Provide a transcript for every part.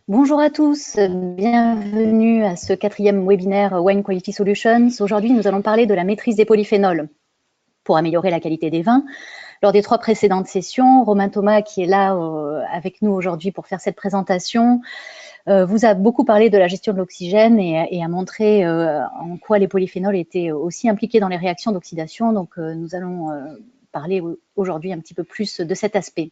Bonjour à tous, bienvenue à ce 4e webinaire Wine Quality Solutions. Aujourd'hui, nous allons parler de la maîtrise des polyphénols pour améliorer la qualité des vins. Lors des 3 précédentes sessions, Romain Thomas, qui est là avec nous aujourd'hui pour faire cette présentation, vous a beaucoup parlé de la gestion de l'oxygène et a montré en quoi les polyphénols étaient aussi impliqués dans les réactions d'oxydation. Donc, nous allons parler aujourd'hui un petit peu plus de cet aspect.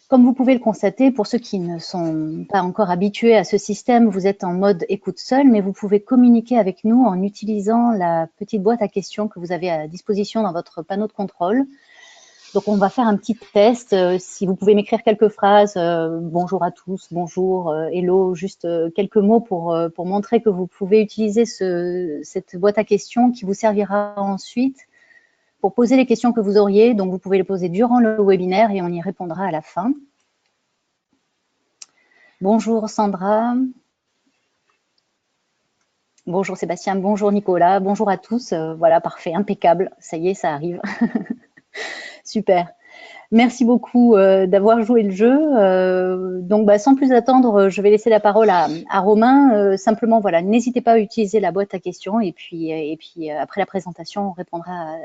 Comme vous pouvez le constater, pour ceux qui ne sont pas encore habitués à ce système, vous êtes en mode écoute seul, mais vous pouvez communiquer avec nous en utilisant la petite boîte à questions que vous avez à disposition dans votre panneau de contrôle. Donc, on va faire un petit test. Si vous pouvez m'écrire quelques phrases, bonjour à tous, bonjour, hello, juste quelques mots pour montrer que vous pouvez utiliser cette boîte à questions qui vous servira ensuite pour poser les questions que vous auriez. Donc, vous pouvez les poser durant le webinaire et on y répondra à la fin. Bonjour Sandra. Bonjour Sébastien, bonjour Nicolas, bonjour à tous. Voilà, parfait, impeccable. Ça y est, ça arrive. Super. Merci beaucoup d'avoir joué le jeu. Donc, sans plus attendre, je vais laisser la parole à Romain. Simplement, voilà, n'hésitez pas à utiliser la boîte à questions et puis après la présentation, on répondra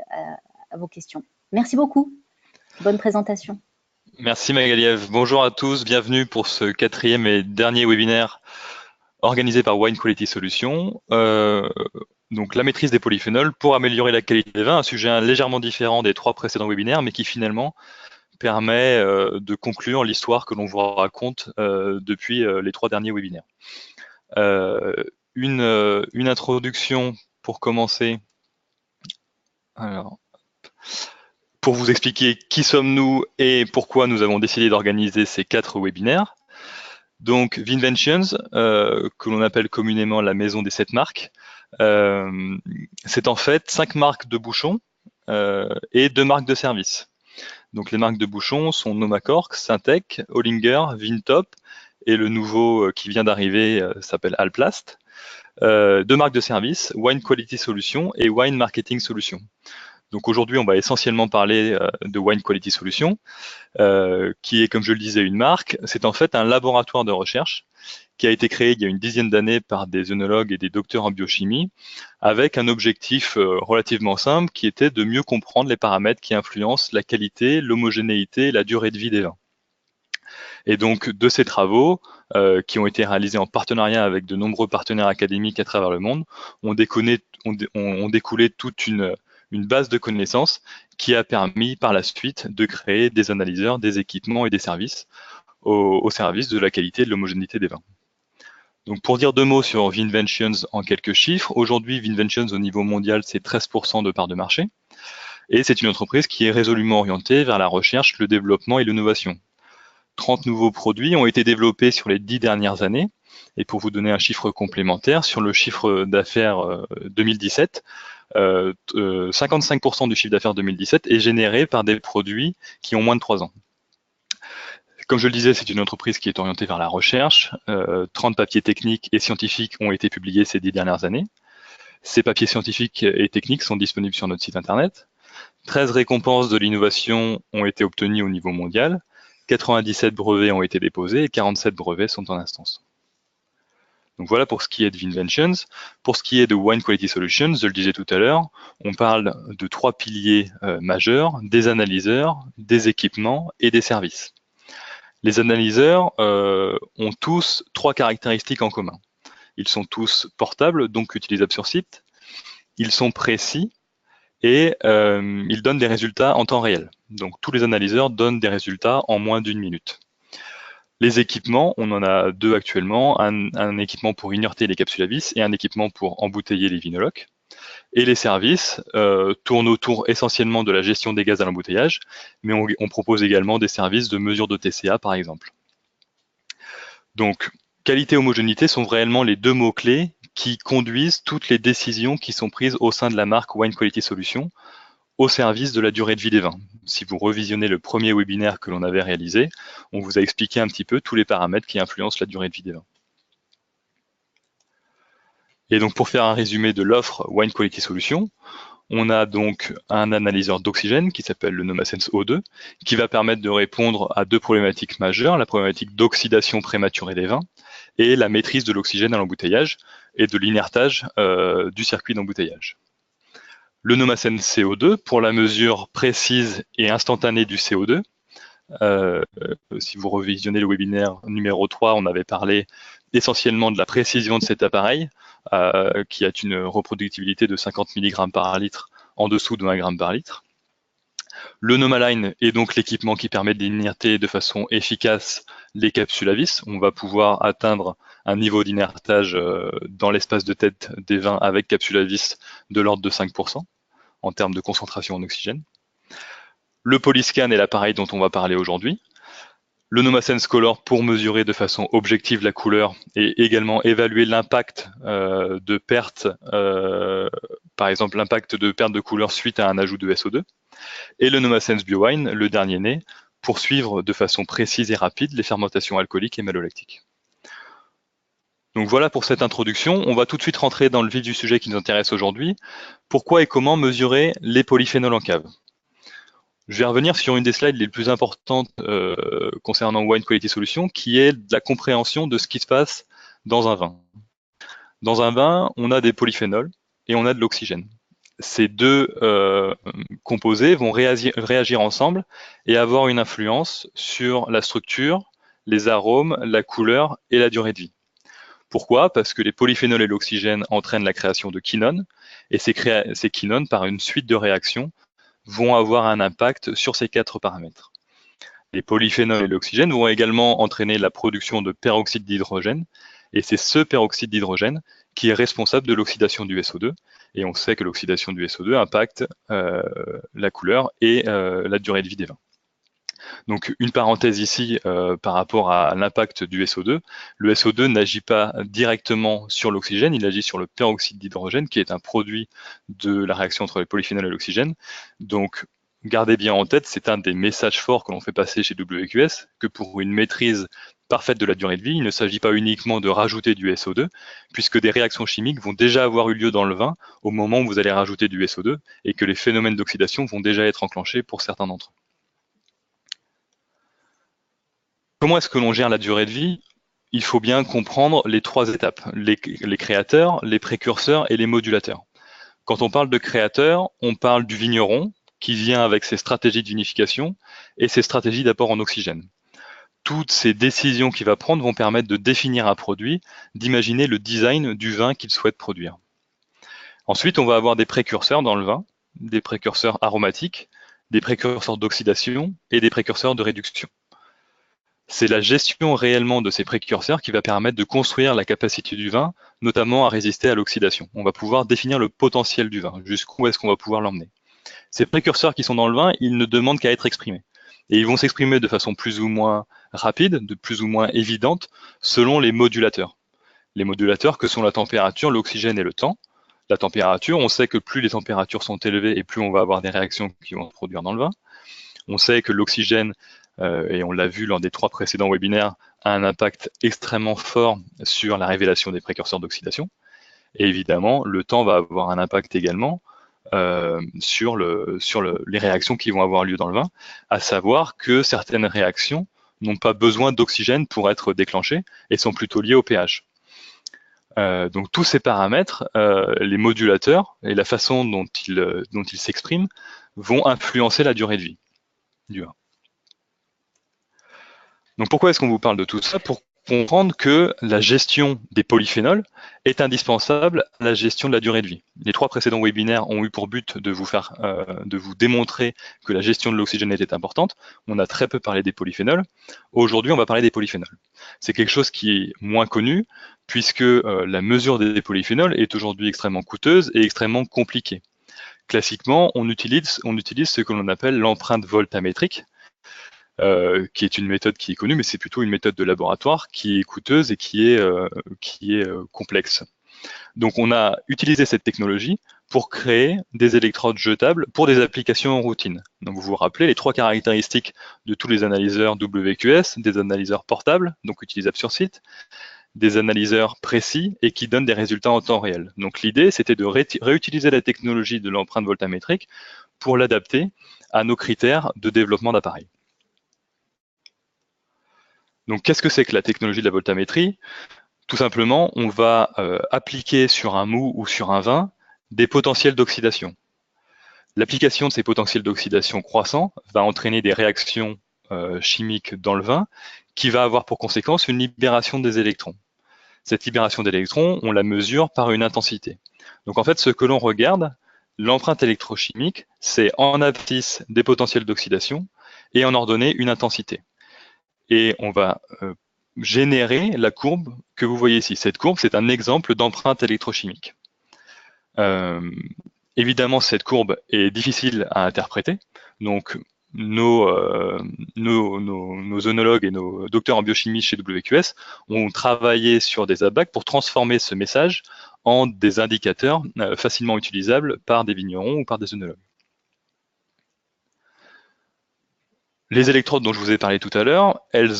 à vos questions. Merci beaucoup. Bonne présentation. Merci Magaliev. Bonjour à tous, bienvenue pour ce 4e et dernier webinaire organisé par Wine Quality Solutions. Donc la maîtrise des polyphénols pour améliorer la qualité des vins, un sujet légèrement différent des 3 précédents webinaires, mais qui finalement permet de conclure l'histoire que l'on vous raconte depuis les 3 derniers webinaires. Une introduction pour commencer. Alors, pour vous expliquer qui sommes-nous et pourquoi nous avons décidé d'organiser ces 4 webinaires. Donc Vinventions, que l'on appelle communément la maison des 7 marques, c'est en fait 5 marques de bouchons et 2 marques de service. Donc les marques de bouchons sont Nomacork, Syntec, Hollinger, Vintop et le nouveau qui vient d'arriver s'appelle Alplast. 2 marques de service, Wine Quality Solutions et Wine Marketing Solutions. Donc aujourd'hui, on va essentiellement parler de Wine Quality Solutions, qui est, comme je le disais, une marque. C'est en fait un laboratoire de recherche qui a été créé il y a une dizaine d'années par des œnologues et des docteurs en biochimie, avec un objectif relativement simple, qui était de mieux comprendre les paramètres qui influencent la qualité, l'homogénéité et la durée de vie des vins. Et donc, de ces travaux, qui ont été réalisés en partenariat avec de nombreux partenaires académiques à travers le monde, ont découlé toute une base de connaissances qui a permis par la suite de créer des analyseurs, des équipements et des services au service de la qualité et de l'homogénéité des vins. Donc pour dire 2 mots sur Vinventions en quelques chiffres, aujourd'hui Vinventions au niveau mondial c'est 13% de part de marché et c'est une entreprise qui est résolument orientée vers la recherche, le développement et l'innovation. 30 nouveaux produits ont été développés sur les 10 dernières années. Et pour vous donner un chiffre complémentaire, sur le chiffre d'affaires 2017, 55% du chiffre d'affaires 2017 est généré par des produits qui ont moins de 3 ans. Comme je le disais, c'est une entreprise qui est orientée vers la recherche. 30 papiers techniques et scientifiques ont été publiés ces 10 dernières années. Ces papiers scientifiques et techniques sont disponibles sur notre site internet. 13 récompenses de l'innovation ont été obtenues au niveau mondial. 97 brevets ont été déposés et 47 brevets sont en instance. Donc voilà pour ce qui est de Vinventions. Pour ce qui est de Wine Quality Solutions, je le disais tout à l'heure, on parle de 3 piliers majeurs, des analyseurs, des équipements et des services. Les analyseurs ont tous 3 caractéristiques en commun. Ils sont tous portables, donc utilisables sur site. Ils sont précis et ils donnent des résultats en temps réel. Donc tous les analyseurs donnent des résultats en moins d'1 minute. Les équipements, on en a 2 actuellement, un équipement pour inerter les capsules à vis et un équipement pour embouteiller les vinoloques. Et les services tournent autour essentiellement de la gestion des gaz à l'embouteillage, mais on propose également des services de mesure de TCA par exemple. Donc, qualité et homogénéité sont réellement les 2 mots-clés qui conduisent toutes les décisions qui sont prises au sein de la marque Wine Quality Solutions au service de la durée de vie des vins. Si vous revisionnez le premier webinaire que l'on avait réalisé, on vous a expliqué un petit peu tous les paramètres qui influencent la durée de vie des vins. Et donc pour faire un résumé de l'offre Wine Quality Solutions, On a donc un analyseur d'oxygène qui s'appelle le NomaSense O2, qui va permettre de répondre à deux problématiques majeures, la problématique d'oxydation prématurée des vins et la maîtrise de l'oxygène à l'embouteillage et de l'inertage du circuit d'embouteillage. Le NomaSense CO2 pour la mesure précise et instantanée du CO2. Si vous revisionnez le webinaire numéro 3, on avait parlé essentiellement de la précision de cet appareil qui a une reproductibilité de 50 mg par litre en dessous de 1 g par litre. Le NomaLine est donc l'équipement qui permet d'inerter de façon efficace les capsules à vis. On va pouvoir atteindre un niveau d'inertage dans l'espace de tête des vins avec capsule à vis de l'ordre de 5% en termes de concentration en oxygène. Le Polyscan est l'appareil dont on va parler aujourd'hui. Le NomaSense Color pour mesurer de façon objective la couleur et également évaluer l'impact de perte, par exemple l'impact de perte de couleur suite à un ajout de SO2. Et le NomaSense BioWine, le dernier né, pour suivre de façon précise et rapide les fermentations alcooliques et malolactiques. Donc voilà pour cette introduction. On va tout de suite rentrer dans le vif du sujet qui nous intéresse aujourd'hui. Pourquoi et comment mesurer les polyphénols en cave ? Je vais revenir sur une des slides les plus importantes concernant Wine Quality Solutions, qui est la compréhension de ce qui se passe dans un vin. Dans un vin, on a des polyphénols et on a de l'oxygène. Ces deux composés vont réagir ensemble et avoir une influence sur la structure, les arômes, la couleur et la durée de vie. Pourquoi ? Parce que les polyphénols et l'oxygène entraînent la création de quinones, et ces quinones, par une suite de réactions, vont avoir un impact sur ces quatre paramètres. Les polyphénols et l'oxygène vont également entraîner la production de peroxyde d'hydrogène, et c'est ce peroxyde d'hydrogène qui est responsable de l'oxydation du SO2, et on sait que l'oxydation du SO2 impacte la couleur et la durée de vie des vins. Donc une parenthèse ici par rapport à l'impact du SO2. Le SO2 n'agit pas directement sur l'oxygène, il agit sur le peroxyde d'hydrogène qui est un produit de la réaction entre les polyphénols et l'oxygène. Donc gardez bien en tête, c'est un des messages forts que l'on fait passer chez WQS, que pour une maîtrise parfaite de la durée de vie, il ne s'agit pas uniquement de rajouter du SO2, puisque des réactions chimiques vont déjà avoir eu lieu dans le vin au moment où vous allez rajouter du SO2 et que les phénomènes d'oxydation vont déjà être enclenchés pour certains d'entre eux. Comment est-ce que l'on gère la durée de vie ? Il faut bien comprendre les trois étapes, les créateurs, les précurseurs et les modulateurs. Quand on parle de créateur, on parle du vigneron qui vient avec ses stratégies de vinification et ses stratégies d'apport en oxygène. Toutes ces décisions qu'il va prendre vont permettre de définir un produit, d'imaginer le design du vin qu'il souhaite produire. Ensuite, on va avoir des précurseurs dans le vin, des précurseurs aromatiques, des précurseurs d'oxydation et des précurseurs de réduction. C'est la gestion réellement de ces précurseurs qui va permettre de construire la capacité du vin, notamment à résister à l'oxydation. On va pouvoir définir le potentiel du vin, jusqu'où est-ce qu'on va pouvoir l'emmener. Ces précurseurs qui sont dans le vin, ils ne demandent qu'à être exprimés. Et ils vont s'exprimer de façon plus ou moins rapide, de plus ou moins évidente, selon les modulateurs. Les modulateurs que sont la température, l'oxygène et le temps. La température, on sait que plus les températures sont élevées et plus on va avoir des réactions qui vont se produire dans le vin. On sait que l'oxygène, et on l'a vu lors des 3 précédents webinaires, a un impact extrêmement fort sur la révélation des précurseurs d'oxydation. Et évidemment, le temps va avoir un impact également sur les réactions qui vont avoir lieu dans le vin, à savoir que certaines réactions n'ont pas besoin d'oxygène pour être déclenchées et sont plutôt liées au pH. Donc tous ces paramètres, les modulateurs et la façon dont ils s'expriment vont influencer la durée de vie du vin. Donc pourquoi est-ce qu'on vous parle de tout ça ? Pour comprendre que la gestion des polyphénols est indispensable à la gestion de la durée de vie. Les 3 précédents webinaires ont eu pour but de vous démontrer que la gestion de l'oxygène était importante. On a très peu parlé des polyphénols. Aujourd'hui, on va parler des polyphénols. C'est quelque chose qui est moins connu puisque la mesure des polyphénols est aujourd'hui extrêmement coûteuse et extrêmement compliquée. Classiquement, on utilise ce que l'on appelle l'empreinte voltammétrique, qui est une méthode qui est connue, mais c'est plutôt une méthode de laboratoire qui est coûteuse et qui est complexe. Donc on a utilisé cette technologie pour créer des électrodes jetables pour des applications en routine. Donc vous vous rappelez les 3 caractéristiques de tous les analyseurs WQS, des analyseurs portables, donc utilisables sur site, des analyseurs précis et qui donnent des résultats en temps réel. Donc l'idée, c'était de réutiliser la technologie de l'empreinte voltammétrique pour l'adapter à nos critères de développement d'appareils. Donc qu'est-ce que c'est que la technologie de la voltammétrie? Tout simplement, on va appliquer sur un mou ou sur un vin des potentiels d'oxydation. L'application de ces potentiels d'oxydation croissants va entraîner des réactions chimiques dans le vin qui va avoir pour conséquence une libération des électrons. Cette libération d'électrons, on la mesure par une intensité. Donc en fait, ce que l'on regarde, l'empreinte électrochimique, c'est en abscisse des potentiels d'oxydation et en ordonnée une intensité. Et on va générer la courbe que vous voyez ici. Cette courbe, c'est un exemple d'empreinte électrochimique. Évidemment, cette courbe est difficile à interpréter. Donc, nos œnologues et nos docteurs en biochimie chez WQS ont travaillé sur des ABAC pour transformer ce message en des indicateurs facilement utilisables par des vignerons ou par des œnologues. Les électrodes dont je vous ai parlé tout à l'heure, elles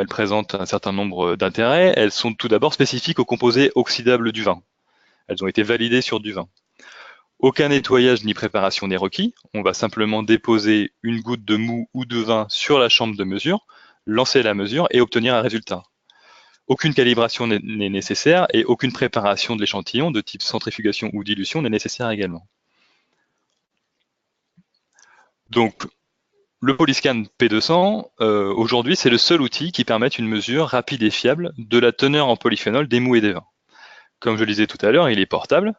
présentent un certain nombre d'intérêts. Elles sont tout d'abord spécifiques aux composés oxydables du vin. Elles ont été validées sur du vin. Aucun nettoyage ni préparation n'est requis. On va simplement déposer une goutte de mou ou de vin sur la chambre de mesure, lancer la mesure et obtenir un résultat. Aucune calibration n'est nécessaire et aucune préparation de l'échantillon de type centrifugation ou dilution n'est nécessaire également. Donc, le Polyscan P200, aujourd'hui, c'est le seul outil qui permet une mesure rapide et fiable de la teneur en polyphénol des mous et des vins. Comme je le disais tout à l'heure, il est portable.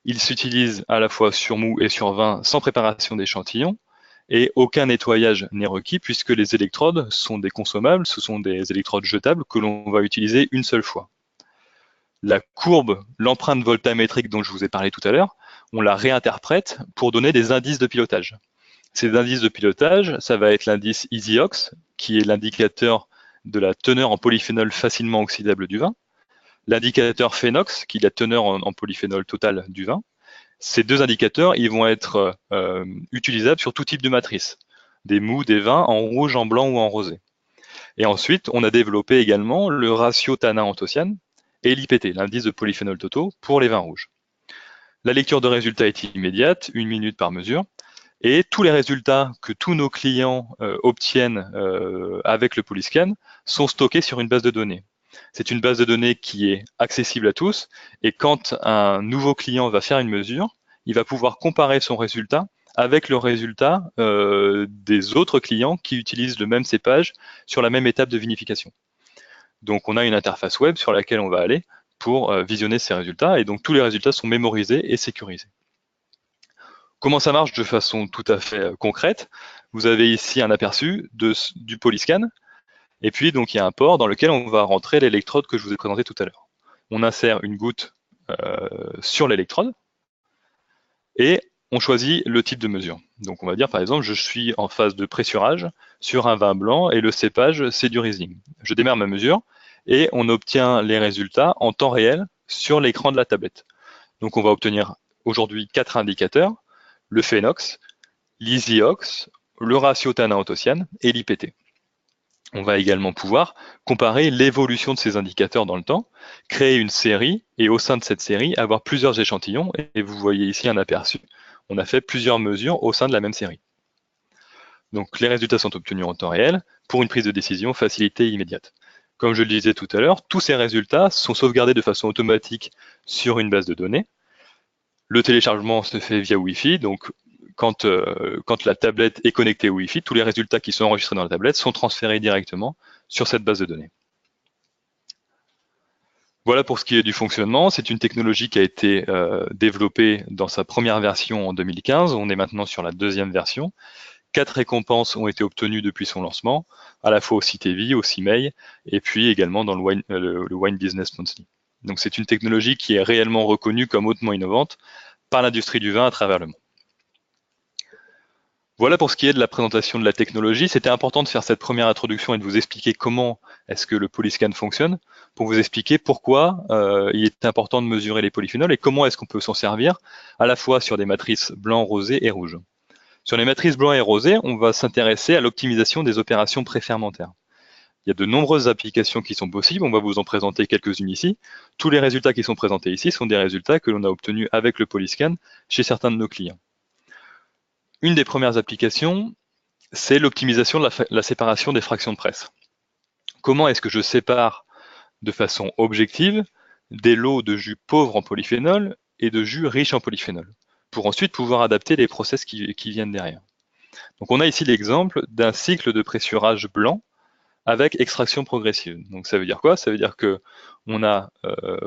Il s'utilise à la fois sur mou et sur vin sans préparation d'échantillons et aucun nettoyage n'est requis puisque les électrodes sont des consommables, ce sont des électrodes jetables que l'on va utiliser une seule fois. La courbe, l'empreinte voltammétrique dont je vous ai parlé tout à l'heure, on la réinterprète pour donner des indices de pilotage. Ces indices de pilotage, ça va être l'indice EasyOx, qui est l'indicateur de la teneur en polyphénol facilement oxydable du vin, l'indicateur Phenox, qui est la teneur en polyphénol total du vin. Ces deux indicateurs, ils vont être utilisables sur tout type de matrice, des mous, des vins, en rouge, en blanc ou en rosé. Et ensuite, on a développé également le ratio tanin-anthocyanes et l'IPT, l'indice de polyphénol totaux, pour les vins rouges. La lecture de résultats est immédiate, 1 minute par mesure, et tous les résultats que tous nos clients obtiennent avec le Polyscan sont stockés sur une base de données. C'est une base de données qui est accessible à tous, et quand un nouveau client va faire une mesure, il va pouvoir comparer son résultat avec le résultat des autres clients qui utilisent le même cépage sur la même étape de vinification. Donc on a une interface web sur laquelle on va aller pour visionner ces résultats, et donc tous les résultats sont mémorisés et sécurisés. Comment ça marche de façon tout à fait concrète? Vous avez ici un aperçu du Polyscan, et puis donc il y a un port dans lequel on va rentrer l'électrode que je vous ai présenté tout à l'heure. On insère une goutte sur l'électrode, et on choisit le type de mesure. Donc on va dire par exemple, je suis en phase de pressurage sur un vin blanc, et le cépage c'est du Riesling. Je démarre ma mesure, et on obtient les résultats en temps réel sur l'écran de la tablette. Donc on va obtenir aujourd'hui 4 indicateurs: le Phenox, l'EasyOx, le ratio tanin-anthocyanes et l'IPT. On va également pouvoir comparer l'évolution de ces indicateurs dans le temps, créer une série, et au sein de cette série, avoir plusieurs échantillons, et vous voyez ici un aperçu. On a fait plusieurs mesures au sein de la même série. Donc les résultats sont obtenus en temps réel pour une prise de décision facilitée et immédiate. Comme je le disais tout à l'heure, tous ces résultats sont sauvegardés de façon automatique sur une base de données. Le téléchargement se fait via Wi-Fi, donc quand la tablette est connectée au Wi-Fi, tous les résultats qui sont enregistrés dans la tablette sont transférés directement sur cette base de données. Voilà pour ce qui est du fonctionnement. C'est une technologie qui a été développée dans sa première version en 2015. On est maintenant sur la deuxième version. 4 récompenses ont été obtenues depuis son lancement, à la fois au CITEVI, au CIMEI, et puis également dans le Wine Business Monthly. Donc c'est une technologie qui est réellement reconnue comme hautement innovante par l'industrie du vin à travers le monde. Voilà pour ce qui est de la présentation de la technologie. C'était important de faire cette première introduction et de vous expliquer comment est-ce que le Polyscan fonctionne, pour vous expliquer pourquoi il est important de mesurer les polyphénols et comment est-ce qu'on peut s'en servir à la fois sur des matrices blanc, rosé et rouge. Sur les matrices blanc et rosé, on va s'intéresser à l'optimisation des opérations préfermentaires. Il y a de nombreuses applications qui sont possibles, on va vous en présenter quelques-unes ici. Tous les résultats qui sont présentés ici sont des résultats que l'on a obtenus avec le Polyscan chez certains de nos clients. Une des premières applications, c'est l'optimisation de la séparation des fractions de presse. Comment est-ce que je sépare de façon objective des lots de jus pauvres en polyphénol et de jus riches en polyphénol, pour ensuite pouvoir adapter les process qui viennent derrière. Donc on a ici l'exemple d'un cycle de pressurage blanc avec extraction progressive. Donc ça veut dire quoi? Ça veut dire que on a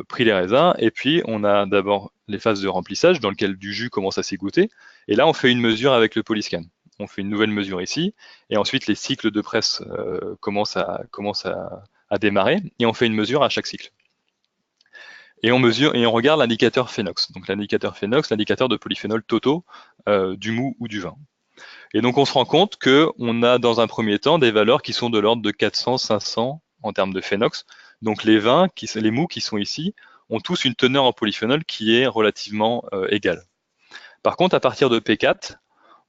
pris les raisins et puis on a d'abord les phases de remplissage dans lesquelles du jus commence à s'égoutter. Et là, on fait une mesure avec le Polyscan. On fait une nouvelle mesure ici et ensuite les cycles de presse commencent à démarrer et on fait une mesure à chaque cycle. Et on mesure et on regarde l'indicateur phénox. Donc l'indicateur phénox, l'indicateur de polyphénol totaux du mou ou du vin. Et donc on se rend compte qu'on a dans un premier temps des valeurs qui sont de l'ordre de 400, 500 en termes de phénox. Donc les vins, les mous qui sont ici, ont tous une teneur en polyphénol qui est relativement égale. Par contre, à partir de P4,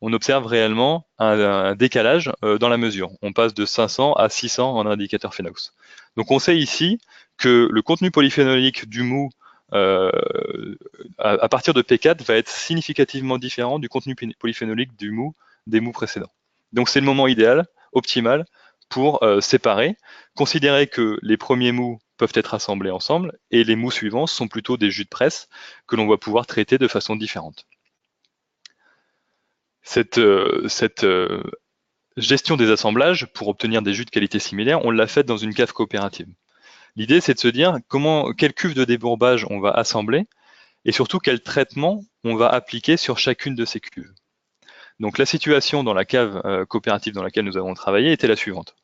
on observe réellement un décalage dans la mesure. On passe de 500 à 600 en indicateur phénox. Donc on sait ici que le contenu polyphénolique du mou à partir de P4 va être significativement différent du contenu polyphénolique du mou des mous précédents. Donc c'est le moment idéal, optimal, pour séparer, considérer que les premiers mous peuvent être assemblés ensemble et les mous suivants sont plutôt des jus de presse que l'on va pouvoir traiter de façon différente. Cette gestion des assemblages pour obtenir des jus de qualité similaire, on l'a faite dans une cave coopérative. L'idée, c'est de se dire quelle cuve de débourbage on va assembler et surtout quel traitement on va appliquer sur chacune de ces cuves. Donc la situation dans la cave coopérative dans laquelle nous avons travaillé était la suivante.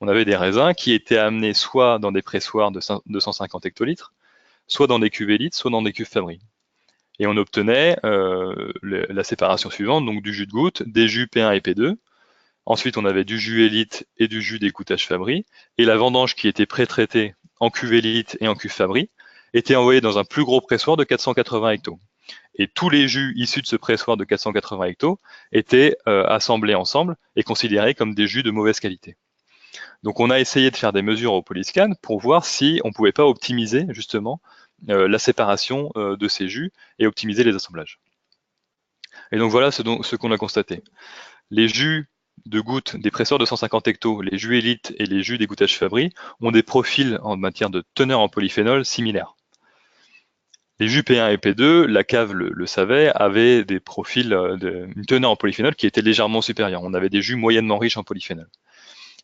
On avait des raisins qui étaient amenés soit dans des pressoirs de 250 hectolitres, soit dans des cuves élites, soit dans des cuves Fabry. Et on obtenait la séparation suivante, donc du jus de goutte, des jus P1 et P2. Ensuite, on avait du jus élite et du jus d'égouttage Fabry. Et la vendange qui était pré-traitée en cuve élite et en cuve Fabry était envoyée dans un plus gros pressoir de 480 hectos. Et tous les jus issus de ce pressoir de 480 hectos étaient assemblés ensemble et considérés comme des jus de mauvaise qualité. Donc on a essayé de faire des mesures au Polyscan pour voir si on ne pouvait pas optimiser justement la séparation de ces jus et optimiser les assemblages. Et donc voilà ce qu'on a constaté. Les jus de goutte des pressoirs de 150 hectos, les jus élites et les jus d'égouttage Fabry ont des profils en matière de teneur en polyphénol similaires. Les jus P1 et P2, la cave le savait, avaient des profils, une teneur en polyphénol qui était légèrement supérieure. On avait des jus moyennement riches en polyphénol.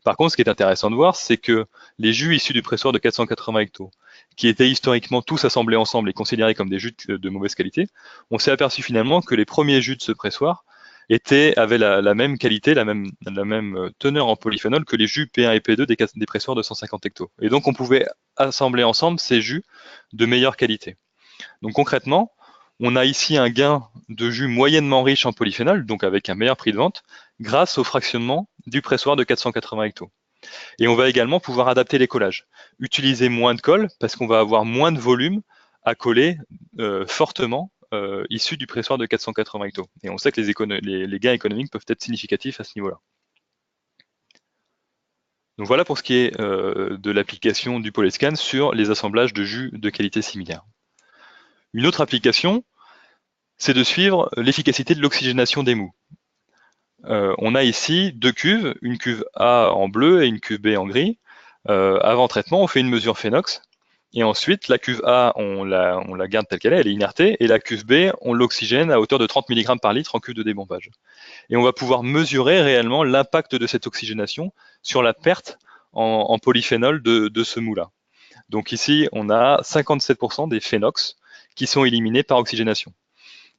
Par contre, ce qui est intéressant de voir, c'est que les jus issus du pressoir de 480 hectos, qui étaient historiquement tous assemblés ensemble et considérés comme des jus de mauvaise qualité, on s'est aperçu finalement que les premiers jus de ce pressoir avaient la même qualité, la même teneur en polyphénol que les jus P1 et P2 des pressoirs de 150 hectos. Et donc on pouvait assembler ensemble ces jus de meilleure qualité. Donc concrètement, on a ici un gain de jus moyennement riche en polyphénol, donc avec un meilleur prix de vente, grâce au fractionnement du pressoir de 480 hectos. Et on va également pouvoir adapter les collages, utiliser moins de colle parce qu'on va avoir moins de volume à coller fortement issu du pressoir de 480 hectos. Et on sait que les gains économiques peuvent être significatifs à ce niveau-là. Donc voilà pour ce qui est de l'application du Polyscan sur les assemblages de jus de qualité similaire. Une autre application, c'est de suivre l'efficacité de l'oxygénation des mous. On a ici deux cuves, une cuve A en bleu et une cuve B en gris. Avant traitement, on fait une mesure phénox. Et ensuite, la cuve A, on la garde telle qu'elle est inertée. Et la cuve B, on l'oxygène à hauteur de 30 mg par litre en cuve de débombage. Et on va pouvoir mesurer réellement l'impact de cette oxygénation sur la perte en polyphénol de ce mou-là. Donc ici, on a 57% des phénox qui sont éliminés par oxygénation.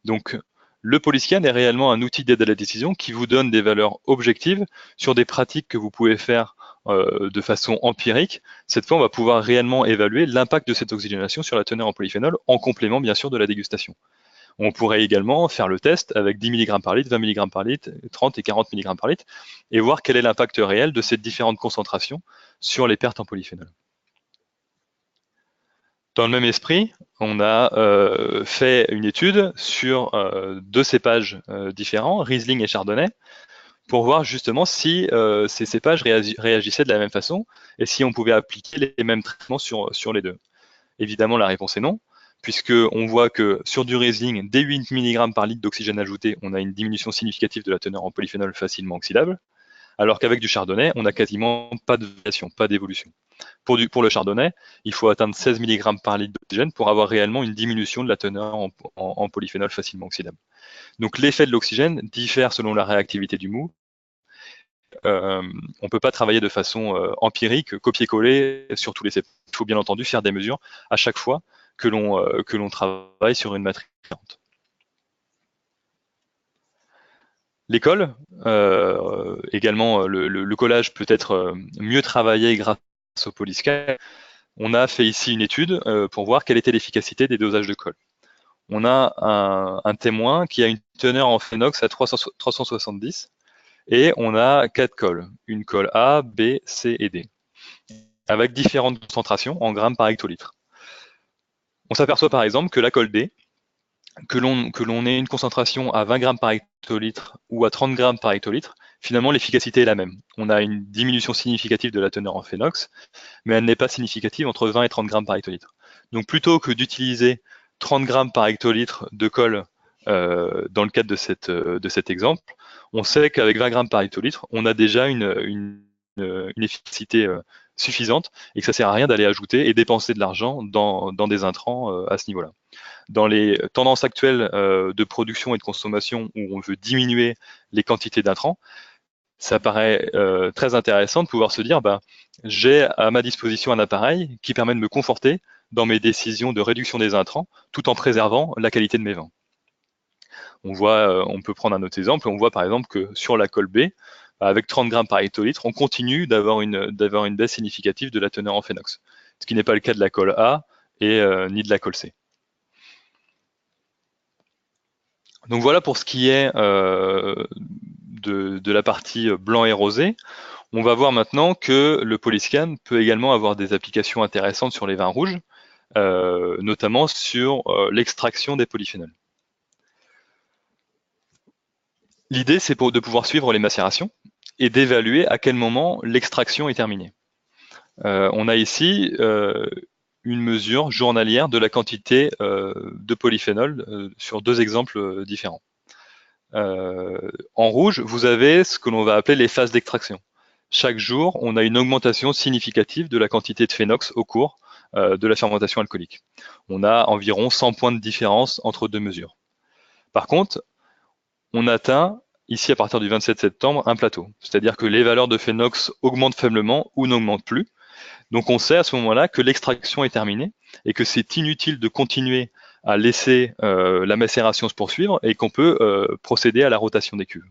Donc, le Polyscan est réellement un outil d'aide à la décision qui vous donne des valeurs objectives sur des pratiques que vous pouvez faire de façon empirique. Cette fois, on va pouvoir réellement évaluer l'impact de cette oxygénation sur la teneur en polyphénol, en complément bien sûr de la dégustation. On pourrait également faire le test avec 10 mg par litre, 20 mg par litre, 30 et 40 mg par litre, et voir quel est l'impact réel de ces différentes concentrations sur les pertes en polyphénol. Dans le même esprit, on a fait une étude sur deux cépages différents, Riesling et Chardonnay, pour voir justement si ces cépages réagissaient de la même façon et si on pouvait appliquer les mêmes traitements sur les deux. Évidemment, la réponse est non, puisque on voit que sur du Riesling, dès 8 mg par litre d'oxygène ajouté, on a une diminution significative de la teneur en polyphénol facilement oxydable, alors qu'avec du chardonnay, on n'a quasiment pas de variation, pas d'évolution. Pour le chardonnay, il faut atteindre 16 mg par litre d'oxygène pour avoir réellement une diminution de la teneur en polyphénol facilement oxydable. Donc l'effet de l'oxygène diffère selon la réactivité du mou. On ne peut pas travailler de façon empirique, copier-coller sur tous les cépages. Il faut bien entendu faire des mesures à chaque fois que l'on travaille sur une matrice différente. Les cols, également, le collage peut être mieux travaillé grâce au polyscan. On a fait ici une étude pour voir quelle était l'efficacité des dosages de colle. On a un témoin qui a une teneur en phénox à 370 et on a 4 cols, une colle A, B, C et D, avec différentes concentrations en grammes par hectolitre. On s'aperçoit par exemple que la colle D, que l'on ait une concentration à 20 grammes par hectolitre ou à 30 grammes par hectolitre, finalement l'efficacité est la même. On a une diminution significative de la teneur en phénox, mais elle n'est pas significative entre 20 et 30 grammes par hectolitre. Donc plutôt que d'utiliser 30 grammes par hectolitre de colle dans le cadre de cet exemple, on sait qu'avec 20 grammes par hectolitre, on a déjà une efficacité suffisante et que ça sert à rien d'aller ajouter et dépenser de l'argent dans des intrants à ce niveau-là. Dans les tendances actuelles de production et de consommation où on veut diminuer les quantités d'intrants, ça paraît très intéressant de pouvoir se dire, j'ai à ma disposition un appareil qui permet de me conforter dans mes décisions de réduction des intrants, tout en préservant la qualité de mes vins. On peut prendre un autre exemple, on voit par exemple que sur la colle B, avec 30 grammes par hectolitre, on continue d'avoir une baisse significative de la teneur en phénox, ce qui n'est pas le cas de la colle A et ni de la colle C. Donc voilà pour ce qui est de la partie blanc et rosé. On va voir maintenant que le polyscan peut également avoir des applications intéressantes sur les vins rouges, notamment sur l'extraction des polyphénols. L'idée, c'est de pouvoir suivre les macérations et d'évaluer à quel moment l'extraction est terminée. On a ici une mesure journalière de la quantité de polyphénol sur deux exemples différents. En rouge, vous avez ce que l'on va appeler les phases d'extraction. Chaque jour, on a une augmentation significative de la quantité de phénox au cours de la fermentation alcoolique. On a environ 100 points de différence entre deux mesures. Par contre, on atteint ici à partir du 27 septembre un plateau, c'est-à-dire que les valeurs de phénox augmentent faiblement ou n'augmentent plus. Donc on sait à ce moment-là que l'extraction est terminée et que c'est inutile de continuer à laisser la macération se poursuivre et qu'on peut procéder à la rotation des cuves.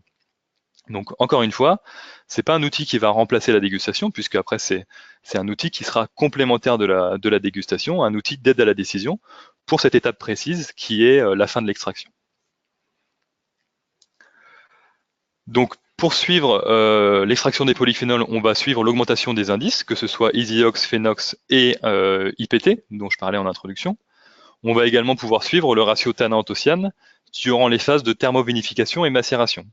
Donc encore une fois, c'est pas un outil qui va remplacer la dégustation, puisque après c'est un outil qui sera complémentaire de la dégustation, un outil d'aide à la décision pour cette étape précise qui est la fin de l'extraction. Donc pour suivre l'extraction des polyphénols, on va suivre l'augmentation des indices, que ce soit EasyOx, Phenox et IPT, dont je parlais en introduction. On va également pouvoir suivre le ratio tannin-anthocyane durant les phases de thermovinification et macération.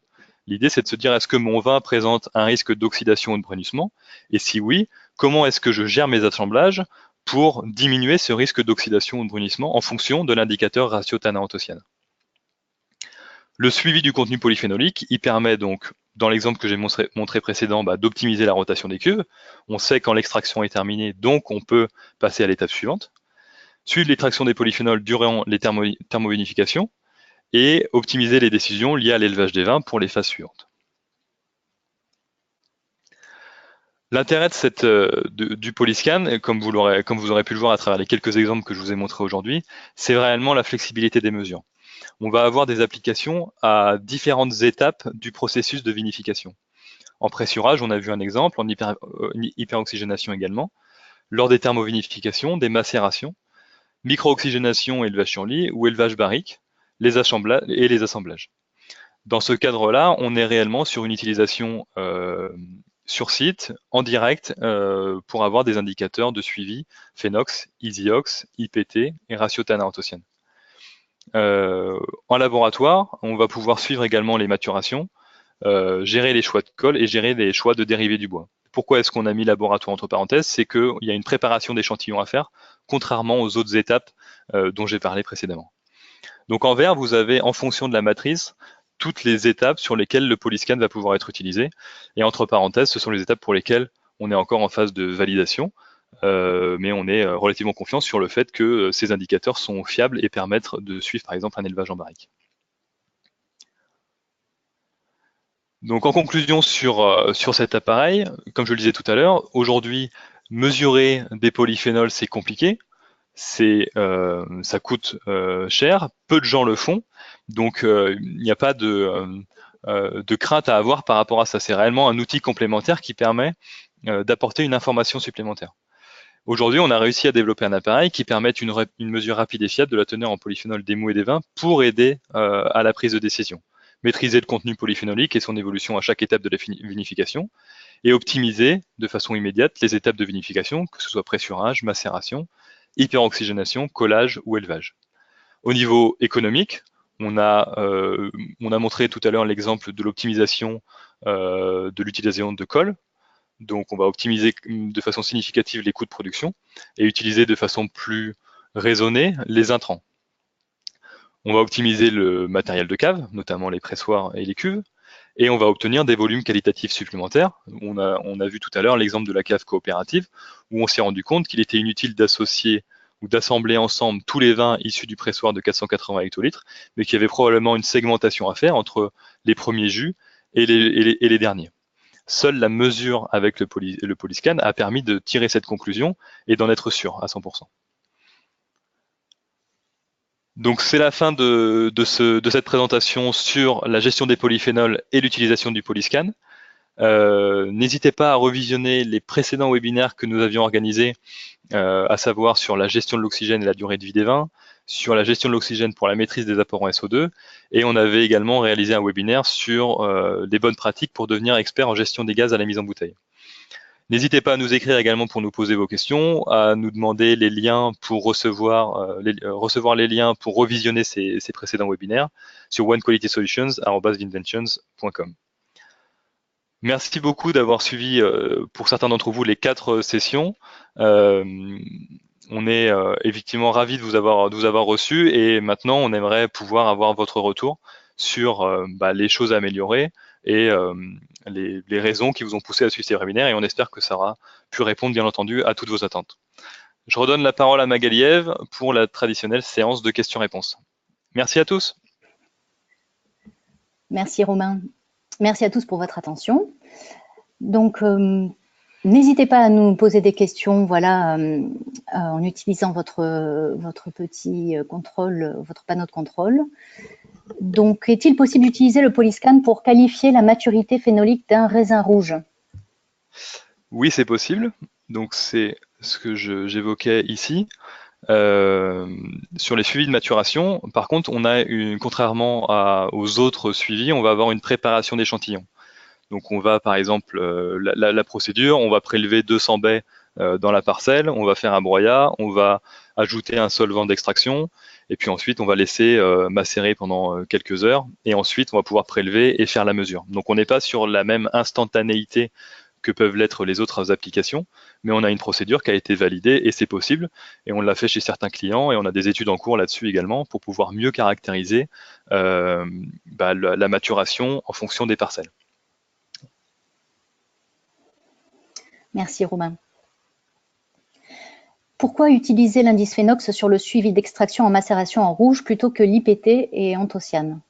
L'idée, c'est de se dire, est-ce que mon vin présente un risque d'oxydation ou de brunissement? Et si oui, comment est-ce que je gère mes assemblages pour diminuer ce risque d'oxydation ou de brunissement en fonction de l'indicateur ratio tannin-anthocyane? Le suivi du contenu polyphénolique, il permet donc, dans l'exemple que j'ai montré précédent, d'optimiser la rotation des cuves. On sait quand l'extraction est terminée, donc on peut passer à l'étape suivante. Suivre l'extraction des polyphénols durant les thermovinifications et optimiser les décisions liées à l'élevage des vins pour les phases suivantes. L'intérêt du polyscan, comme vous aurez pu le voir à travers les quelques exemples que je vous ai montrés aujourd'hui, c'est réellement la flexibilité des mesures. On va avoir des applications à différentes étapes du processus de vinification. En pressurage, on a vu un exemple, en hyperoxygénation également, lors des thermovinifications, des macérations, micro-oxygénation, élevage sur lit ou élevage barrique, les assemblages. Dans ce cadre-là, on est réellement sur une utilisation sur site, en direct, pour avoir des indicateurs de suivi Phénox, EasyOx, IPT et ratio tannin-anthocyane. En laboratoire, on va pouvoir suivre également les maturations, gérer les choix de colle et gérer les choix de dérivés du bois. Pourquoi est-ce qu'on a mis laboratoire entre parenthèses? C'est qu'il y a une préparation d'échantillons à faire, contrairement aux autres étapes dont j'ai parlé précédemment. Donc en vert, vous avez, en fonction de la matrice, toutes les étapes sur lesquelles le polyscan va pouvoir être utilisé. Et entre parenthèses, ce sont les étapes pour lesquelles on est encore en phase de validation, mais on est relativement confiant sur le fait que ces indicateurs sont fiables et permettent de suivre par exemple un élevage en barrique. Donc en conclusion sur cet appareil, comme je le disais tout à l'heure, aujourd'hui, mesurer des polyphénols, c'est compliqué, ça coûte cher, peu de gens le font, donc il n'y a pas de crainte à avoir par rapport à ça. C'est réellement un outil complémentaire qui permet d'apporter une information supplémentaire. Aujourd'hui, on a réussi à développer un appareil qui permet une mesure rapide et fiable de la teneur en polyphénol des mous et des vins pour aider à la prise de décision. Maîtriser le contenu polyphénolique et son évolution à chaque étape de la vinification, et optimiser de façon immédiate les étapes de vinification, que ce soit pressurage, macération, hyperoxygénation, collage ou élevage. Au niveau économique, on a montré tout à l'heure l'exemple de l'optimisation de l'utilisation de colle. Donc on va optimiser de façon significative les coûts de production et utiliser de façon plus raisonnée les intrants. On va optimiser le matériel de cave, notamment les pressoirs et les cuves, et on va obtenir des volumes qualitatifs supplémentaires. On a vu tout à l'heure l'exemple de la cave coopérative, où on s'est rendu compte qu'il était inutile d'associer ou d'assembler ensemble tous les vins issus du pressoir de 480 hectolitres, mais qu'il y avait probablement une segmentation à faire entre les premiers jus et les derniers. Seule la mesure avec le polyscan a permis de tirer cette conclusion et d'en être sûr à 100%. Donc c'est la fin de cette présentation sur la gestion des polyphénols et l'utilisation du polyscan. N'hésitez pas à revisionner les précédents webinaires que nous avions organisés, à savoir sur la gestion de l'oxygène et la durée de vie des vins, sur la gestion de l'oxygène pour la maîtrise des apports en SO2, et on avait également réalisé un webinaire sur les bonnes pratiques pour devenir expert en gestion des gaz à la mise en bouteille. N'hésitez pas à nous écrire également pour nous poser vos questions, à nous demander les liens pour recevoir les liens pour revisionner ces précédents webinaires sur onequalitysolutions@vinventions.com. Merci beaucoup d'avoir suivi, pour certains d'entre vous, les 4 sessions. On est effectivement ravis de vous avoir reçu, et maintenant on aimerait pouvoir avoir votre retour sur les choses à améliorer et les raisons qui vous ont poussé à suivre ces webinaires, et on espère que ça aura pu répondre bien entendu à toutes vos attentes. Je redonne la parole à Magali Ève pour la traditionnelle séance de questions-réponses. Merci à tous. Merci Romain. Merci à tous pour votre attention. Donc, n'hésitez pas à nous poser des questions, voilà, en utilisant votre petit contrôle, votre panneau de contrôle. Donc, est-il possible d'utiliser le polyscan pour qualifier la maturité phénolique d'un raisin rouge? Oui, c'est possible. Donc, c'est ce que j'évoquais ici. Sur les suivis de maturation, par contre, on a contrairement aux autres suivis, on va avoir une préparation d'échantillons. Donc on va, par exemple, la procédure, on va prélever 200 baies dans la parcelle, on va faire un broyat, on va ajouter un solvant d'extraction, et puis ensuite on va laisser macérer pendant quelques heures, et ensuite on va pouvoir prélever et faire la mesure. Donc on n'est pas sur la même instantanéité que peuvent l'être les autres applications, mais on a une procédure qui a été validée et c'est possible, et on l'a fait chez certains clients, et on a des études en cours là-dessus également pour pouvoir mieux caractériser la maturation en fonction des parcelles. Merci Romain. Pourquoi utiliser l'indice Phénox sur le suivi d'extraction en macération en rouge plutôt que l'IPT et anthocyanes?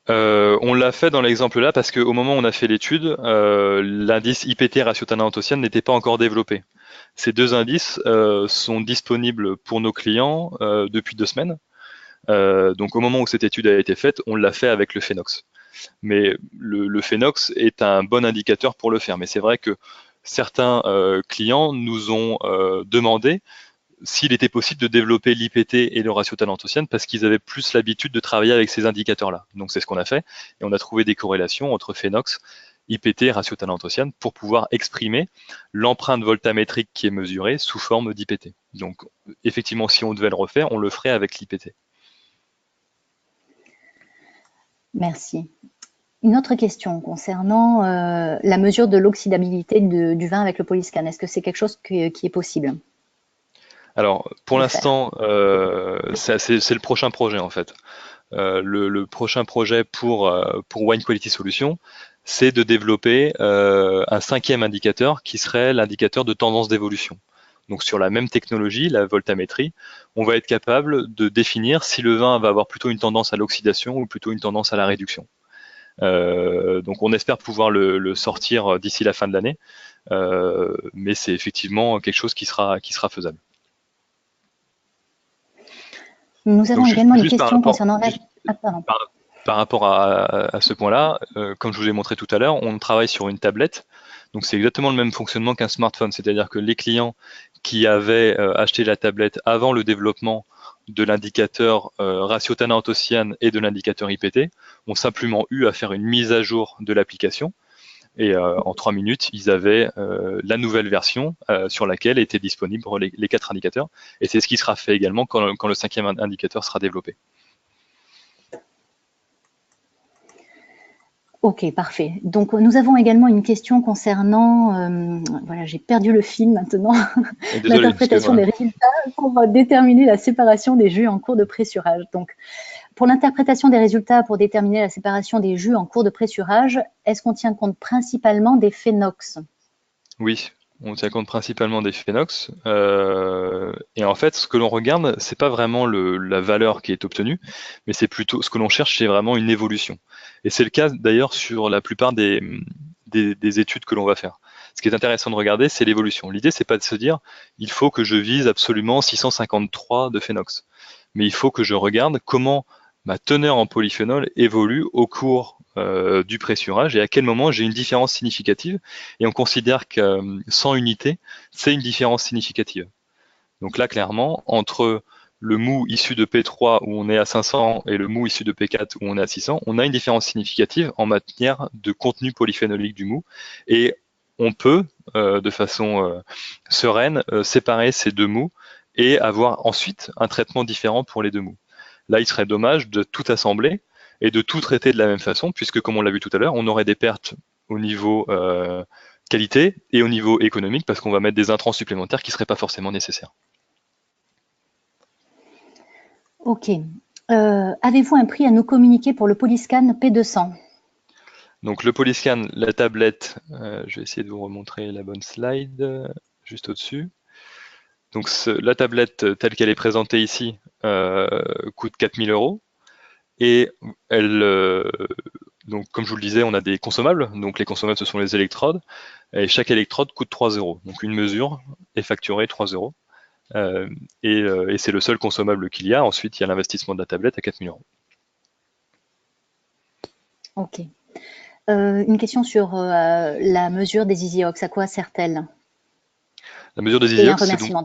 On l'a fait dans l'exemple là parce qu'au moment où on a fait l'étude, l'indice IPT ratiotannin anthocyane n'était pas encore développé. Ces deux indices sont disponibles pour nos clients depuis 2 semaines. Donc au moment où cette étude a été faite, on l'a fait avec le Phénox. Mais le Phénox est un bon indicateur pour le faire. Mais c'est vrai que certains clients nous ont demandé s'il était possible de développer l'IPT et le ratiotannin anthocyane parce qu'ils avaient plus l'habitude de travailler avec ces indicateurs-là. Donc c'est ce qu'on a fait, et on a trouvé des corrélations entre Phénox, IPT et ratiotannin anthocyane pour pouvoir exprimer l'empreinte voltamétrique qui est mesurée sous forme d'IPT. Donc effectivement, si on devait le refaire, on le ferait avec l'IPT. Merci. Une autre question concernant la mesure de l'oxydabilité du vin avec le Polyscan. Est-ce que c'est quelque chose qui est possible Alors, pour de faire? l'instant, c'est le prochain projet en fait. Le prochain projet pour Wine Quality Solutions, c'est de développer un 5e indicateur qui serait l'indicateur de tendance d'évolution. Donc sur la même technologie, la voltamétrie, on va être capable de définir si le vin va avoir plutôt une tendance à l'oxydation ou plutôt une tendance à la réduction. Donc on espère pouvoir le sortir d'ici la fin de l'année, mais c'est effectivement quelque chose qui sera faisable. Nous avons Donc également une juste par question rapport, concernant la... juste Ah, pardon. par rapport à ce point-là, comme je vous ai montré tout à l'heure, on travaille sur une tablette. Donc c'est exactement le même fonctionnement qu'un smartphone, c'est-à-dire que les clients qui avaient acheté la tablette avant le développement de l'indicateur ratio tannin anthocyane et de l'indicateur IPT ont simplement eu à faire une mise à jour de l'application. Et en 3 minutes, ils avaient la nouvelle version sur laquelle étaient disponibles les 4 indicateurs. Et c'est ce qui sera fait également quand le 5e indicateur sera développé. Ok, parfait. Donc, nous avons également une question concernant, voilà, j'ai perdu le fil maintenant, Désolé, l'interprétation excusez-moi. des résultats pour déterminer la séparation des jus en cours de pressurage. Donc, pour l'interprétation des résultats pour déterminer la séparation des jus en cours de pressurage, est-ce qu'on tient compte principalement des phénox? Oui, on tient compte principalement des phénox. Et en fait, ce que l'on regarde, c'est pas vraiment la valeur qui est obtenue, mais c'est plutôt ce que l'on cherche, c'est vraiment une évolution. Et c'est le cas d'ailleurs sur la plupart des études que l'on va faire. Ce qui est intéressant de regarder, c'est l'évolution. L'idée, c'est pas de se dire, il faut que je vise absolument 653 de phénox, mais il faut que je regarde comment ma teneur en polyphénol évolue au cours du pressurage et à quel moment j'ai une différence significative. Et on considère que 100 unités, c'est une différence significative. Donc là, clairement, entre le mou issu de P3 où on est à 500 et le mou issu de P4 où on est à 600, on a une différence significative en matière de contenu polyphénolique du mou. Et on peut, de façon sereine, séparer ces deux mous et avoir ensuite un traitement différent pour les deux mous. Là, il serait dommage de tout assembler et de tout traiter de la même façon, puisque comme on l'a vu tout à l'heure, on aurait des pertes au niveau qualité et au niveau économique, parce qu'on va mettre des intrants supplémentaires qui ne seraient pas forcément nécessaires. Ok. Avez-vous un prix à nous communiquer pour le Polyscan P200? Donc le Polyscan, la tablette, je vais essayer de vous remontrer la bonne slide, juste au-dessus. Donc la tablette telle qu'elle est présentée ici coûte 4000 €. Et donc comme je vous le disais, on a des consommables. Donc les consommables, ce sont les électrodes. Et chaque électrode coûte 3 €. Donc une mesure est facturée 3 €. Et c'est le seul consommable qu'il y a. Ensuite, il y a l'investissement de la tablette à 4000 €. Ok. Une question sur la mesure des EasyOx. À quoi sert-elle? La mesure des Et un EasyOx, c'est donc... remerciement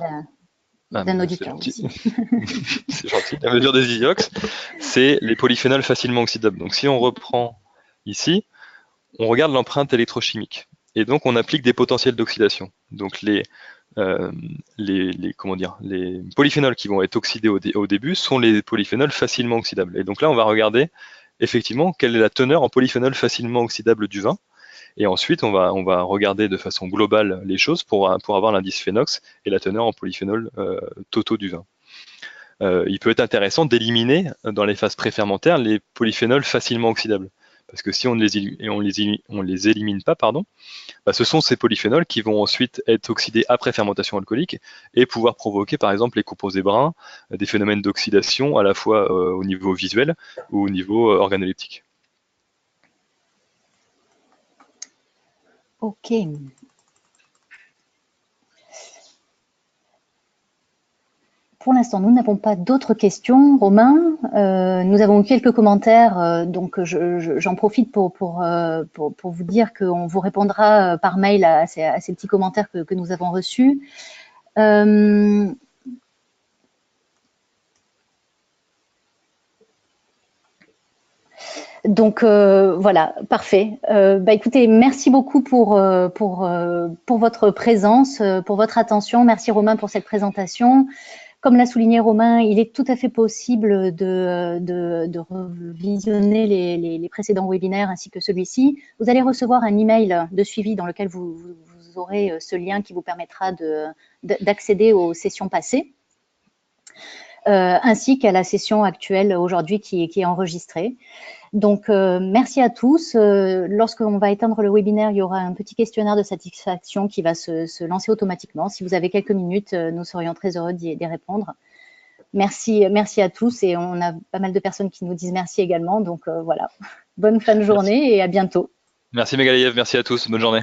Ah, d'un c'est auditeur gentil. aussi. C'est gentil. La mesure des EasyOx, c'est les polyphénols facilement oxydables. Donc si on reprend ici, on regarde l'empreinte électrochimique. Et donc on applique des potentiels d'oxydation. Donc comment dire, les polyphénols qui vont être oxydés au début sont les polyphénols facilement oxydables. Et donc là, on va regarder effectivement quelle est la teneur en polyphénols facilement oxydables du vin. Et ensuite, on va regarder de façon globale les choses pour avoir l'indice phénox et la teneur en polyphénols totaux du vin. Il peut être intéressant d'éliminer dans les phases préfermentaires les polyphénols facilement oxydables. Parce que si on ne les élimine pas, pardon, bah, ce sont ces polyphénols qui vont ensuite être oxydés après fermentation alcoolique et pouvoir provoquer par exemple les composés bruns, des phénomènes d'oxydation à la fois au niveau visuel ou au niveau organoleptique. Ok. Pour l'instant, nous n'avons pas d'autres questions, Romain. Nous avons eu quelques commentaires, donc j'en profite pour vous dire qu'on vous répondra par mail à ces petits commentaires que nous avons reçus. Donc voilà, parfait. Bah écoutez, merci beaucoup pour votre présence, pour votre attention. Merci Romain pour cette présentation. Comme l'a souligné Romain, il est tout à fait possible de revisionner les précédents webinaires ainsi que celui-ci. Vous allez recevoir un email de suivi dans lequel vous aurez ce lien qui vous permettra d'accéder aux sessions passées, ainsi qu'à la session actuelle aujourd'hui qui est enregistrée. Donc, merci à tous. Lorsqu'on va éteindre le webinaire, il y aura un petit questionnaire de satisfaction qui va se lancer automatiquement. Si vous avez quelques minutes, nous serions très heureux d'y répondre. Merci à tous, et on a pas mal de personnes qui nous disent merci également. Donc voilà, bonne fin de journée et à bientôt. Merci Megalaïev, merci à tous, bonne journée.